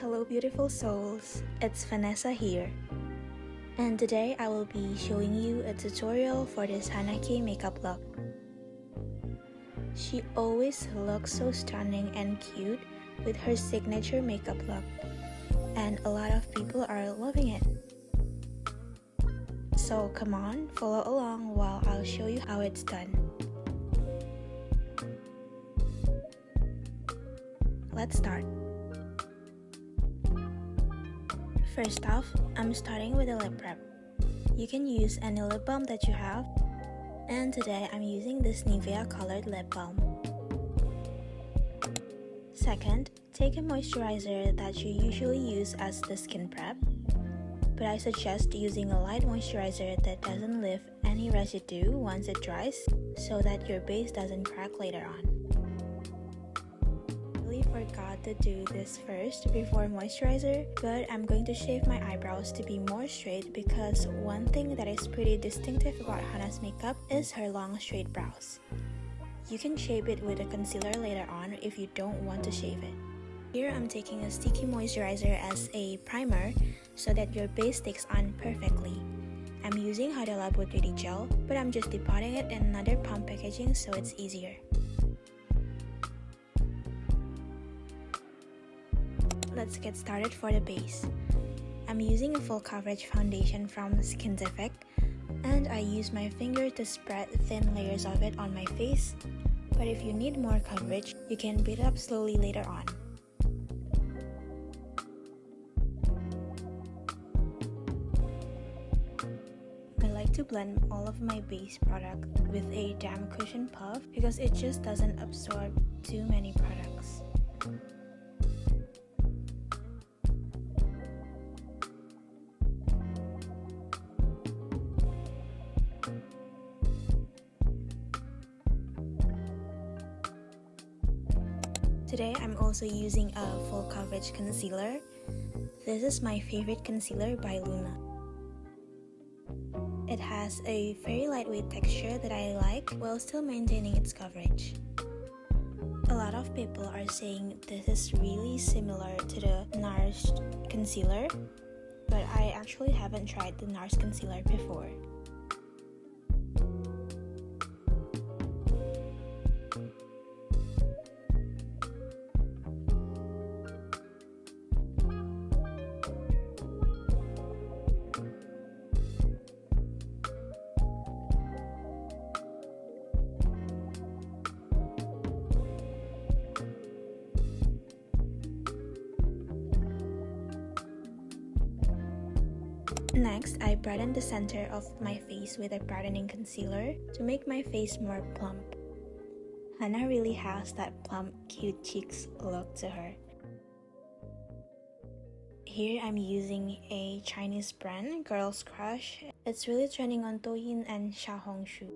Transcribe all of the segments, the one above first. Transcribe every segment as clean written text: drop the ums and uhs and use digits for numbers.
Hello beautiful souls, it's Vanessa here. And today I will be showing you a tutorial for this Hanaki makeup look. She always looks so stunning and cute with her signature makeup look. And a lot of people are loving it. So come on, follow along while I'll show you how it's done. Let's start. First off, I'm starting with a lip prep. You can use any lip balm that you have, and today I'm using this Nivea colored lip balm. Second, take a moisturizer that you usually use as the skin prep, but I suggest using a light moisturizer that doesn't leave any residue once it dries so that your base doesn't crack later on. Forgot to do this first before moisturizer, but I'm going to shave my eyebrows to be more straight because one thing that is pretty distinctive about Hana's makeup is her long straight brows. You can shape it with a concealer later on if you don't want to shave it. Here I'm taking a sticky moisturizer as a primer so that your base sticks on perfectly. I'm using Hada Lab Putih gel, but I'm just depotting it in another pump packaging so it's easier. Let's get started for the base. I'm using a full coverage foundation from Skintific, and I use my finger to spread thin layers of it on my face, but if you need more coverage, you can beat it up slowly later on. I like to blend all of my base product with a damp cushion puff because it just doesn't absorb too many products. Today I'm also using a full coverage concealer. This is my favorite concealer by Luna. It has a very lightweight texture that I like while still maintaining its coverage. A lot of people are saying this is really similar to the NARS concealer, but I actually haven't tried the NARS concealer before. Next, I brighten the center of my face with a brightening concealer to make my face more plump. Hana really has that plump, cute cheeks look to her. Here I'm using a Chinese brand, Girl's Crush. It's really trending on Douyin and Xiaohongshu.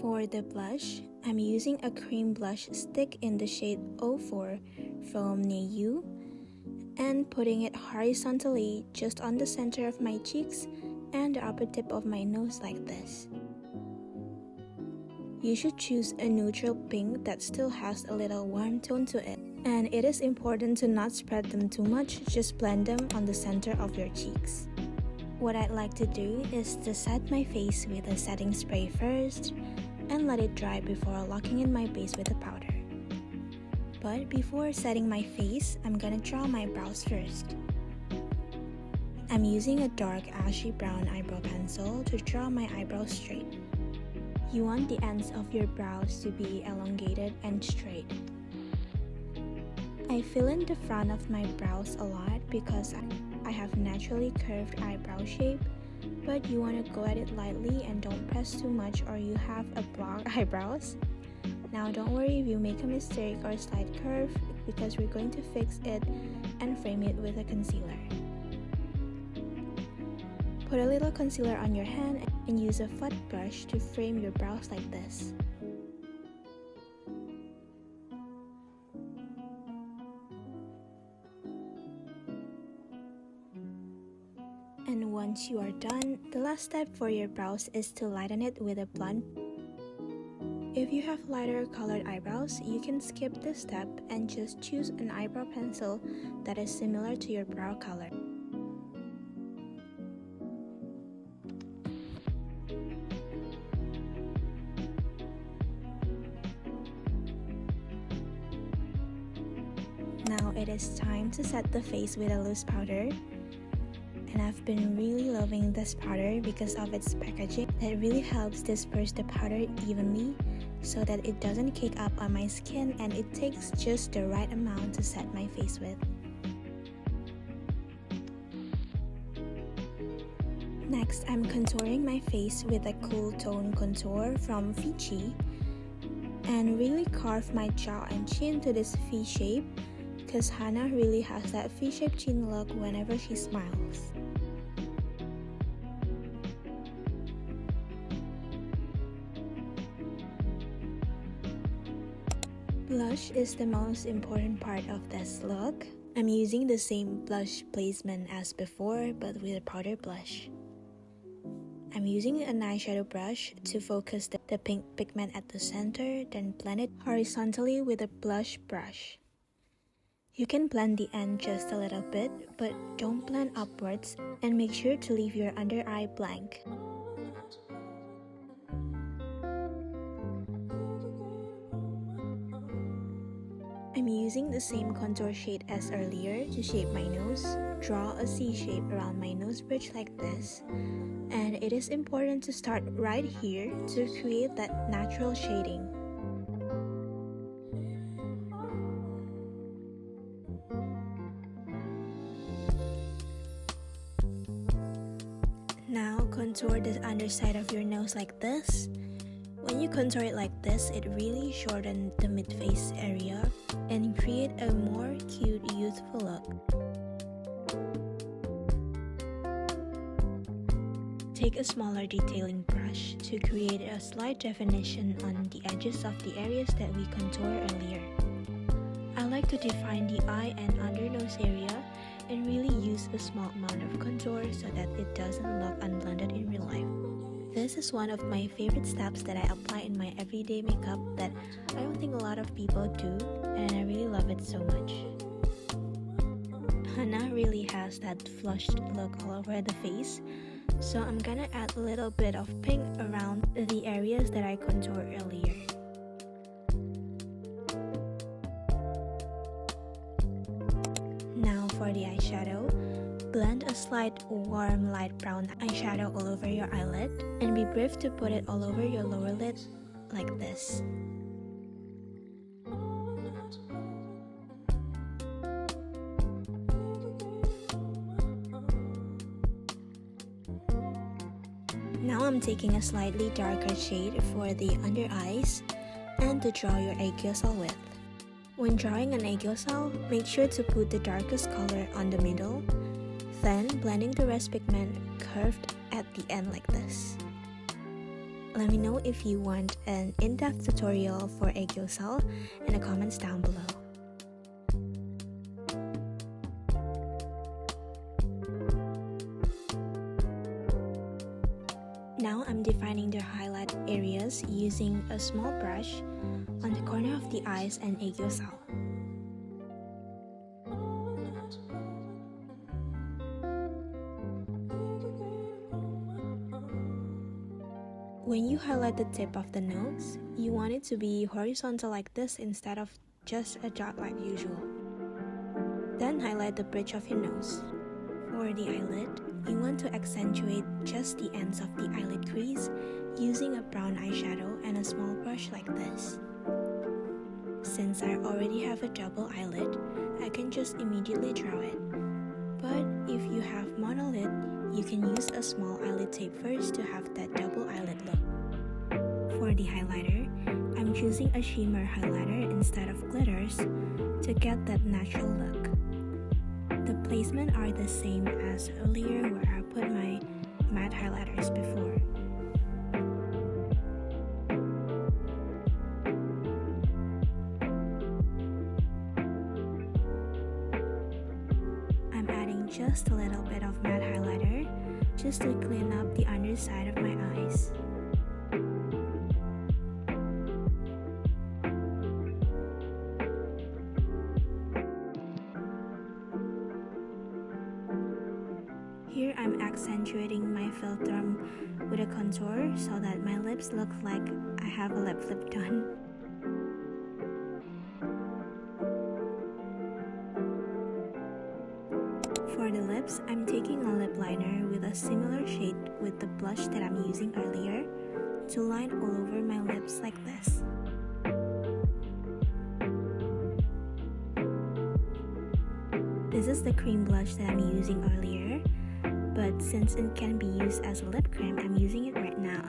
For the blush, I'm using a cream blush stick in the shade 04 from Neiyu, and putting it horizontally just on the center of my cheeks and the upper tip of my nose like this. You should choose a neutral pink that still has a little warm tone to it, and it is important to not spread them too much, just blend them on the center of your cheeks. What I'd like to do is to set my face with a setting spray first and let it dry before locking in my base with a powder. But before setting my face, I'm gonna draw my brows first. I'm using a dark ashy brown eyebrow pencil to draw my eyebrows straight. You want the ends of your brows to be elongated and straight. I fill in the front of my brows a lot because I have naturally curved eyebrow shape, but you want to go at it lightly and don't press too much or you have a blocked eyebrows. Now don't worry if you make a mistake or a slight curve because we're going to fix it and frame it with a concealer. Put a little concealer on your hand and use a flat brush to frame your brows like this. And once you are done, the last step for your brows is to lighten it with a blunt. If you have lighter colored eyebrows, you can skip this step and just choose an eyebrow pencil that is similar to your brow color. Now it is time to set the face with a loose powder. And I've been really loving this powder because of its packaging that really helps disperse the powder evenly so that it doesn't cake up on my skin, and it takes just the right amount to set my face with. Next, I'm contouring my face with a cool tone contour from Fiji and really carve my jaw and chin to this V shape because Hannah really has that V-shaped chin look whenever she smiles. Blush is the most important part of this look. I'm using the same blush placement as before but with a powder blush. I'm using an eyeshadow brush to focus the pink pigment at the center, then blend it horizontally with a blush brush. You can blend the end just a little bit, but don't blend upwards, and make sure to leave your under eye blank. I'm using the same contour shade as earlier to shape my nose. Draw a C shape around my nose bridge like this. And it is important to start right here to create that natural shading. Now contour the underside of your nose like this. When you contour it like this, it really shortens the mid-face area and create a more cute, youthful look. Take a smaller detailing brush to create a slight definition on the edges of the areas that we contoured earlier. I like to define the eye and under nose area and really use a small amount of contour so that it doesn't look unblended in real life. This is one of my favorite steps that I apply in my everyday makeup that I don't think a lot of people do, and I really love it so much. Hannah really has that flushed look all over the face, so I'm gonna add a little bit of pink around the areas that I contoured earlier. Now for the eyeshadow, blend a slight warm light brown eyeshadow all over your eyelid and be brave to put it all over your lower lid like this. Now I'm taking a slightly darker shade for the under eyes and to draw your aegyo with. When drawing an aegyo, make sure to put the darkest color on the middle, then blending the rest pigment curved at the end like this. Let me know if you want an in-depth tutorial for aegyo in the comments down below. Now I'm defining the highlight areas using a small brush on the corner of the eyes and aegyo. When you highlight the tip of the nose, you want it to be horizontal like this instead of just a dot like usual. Then highlight the bridge of your nose. For the eyelid, you want to accentuate just the ends of the eyelid crease using a brown eyeshadow and a small brush like this. Since I already have a double eyelid, I can just immediately draw it. But if you have monolid, you can use a small eyelid tape first to have that double eyelid look. For the highlighter, I'm choosing a shimmer highlighter instead of glitters to get that natural look. The placement are the same as earlier where I put my matte highlighters before. I'm adding just a little bit of matte highlighter just to clean up the underside of my eyes. I'm accentuating my philtrum with a contour so that my lips look like I have a lip flip done. For the lips, I'm taking a lip liner with a similar shade with the blush that I'm using earlier to line all over my lips like this. This is the cream blush that I'm using earlier, but since it can be used as a lip cream, I'm using it right now.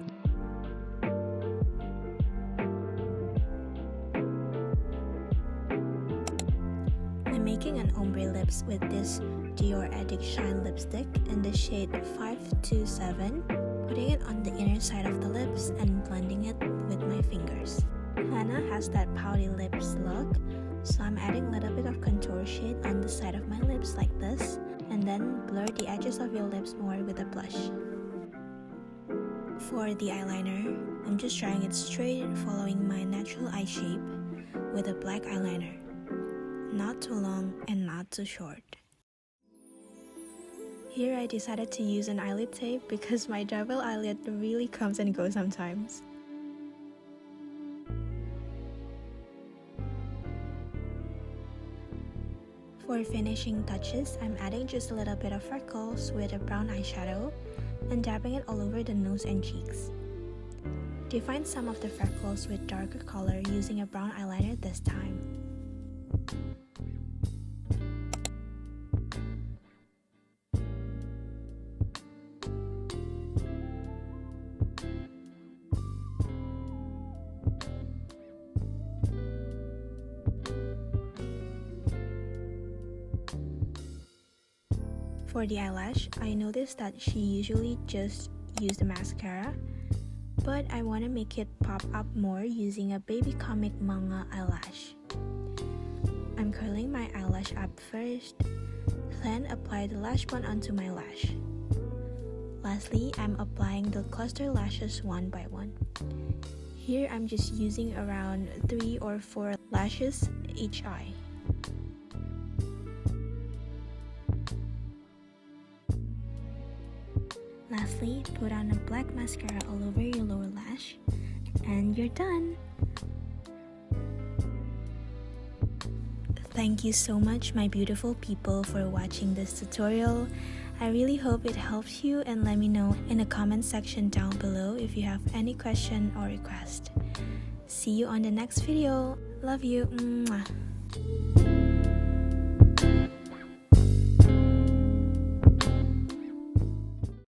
I'm making an ombre lips with this Dior Addict Shine lipstick in the shade 527, putting it on the inner side of the lips and blending it with my fingers. Hannah has that pouty lips look, so I'm adding a little bit of contour shade on the side of my lips like this, and then blur the edges of your lips more with a blush. For the eyeliner, I'm just drawing it straight following my natural eye shape with a black eyeliner. Not too long and not too short. Here I decided to use an eyelid tape because my double eyelid really comes and goes sometimes. For finishing touches, I'm adding just a little bit of freckles with a brown eyeshadow and dabbing it all over the nose and cheeks. Define some of the freckles with darker color using a brown eyeliner this time. For the eyelash, I noticed that she usually just used the mascara, but I want to make it pop up more using a baby comic manga eyelash. I'm curling my eyelash up first, then apply the lash bond onto my lash. Lastly, I'm applying the cluster lashes one by one. Here I'm just using around 3 or 4 lashes each eye. Lastly, put on a black mascara all over your lower lash, and you're done! Thank you so much, my beautiful people, for watching this tutorial. I really hope it helps you, and let me know in the comment section down below if you have any question or request. See you on the next video. Love you. Mwah.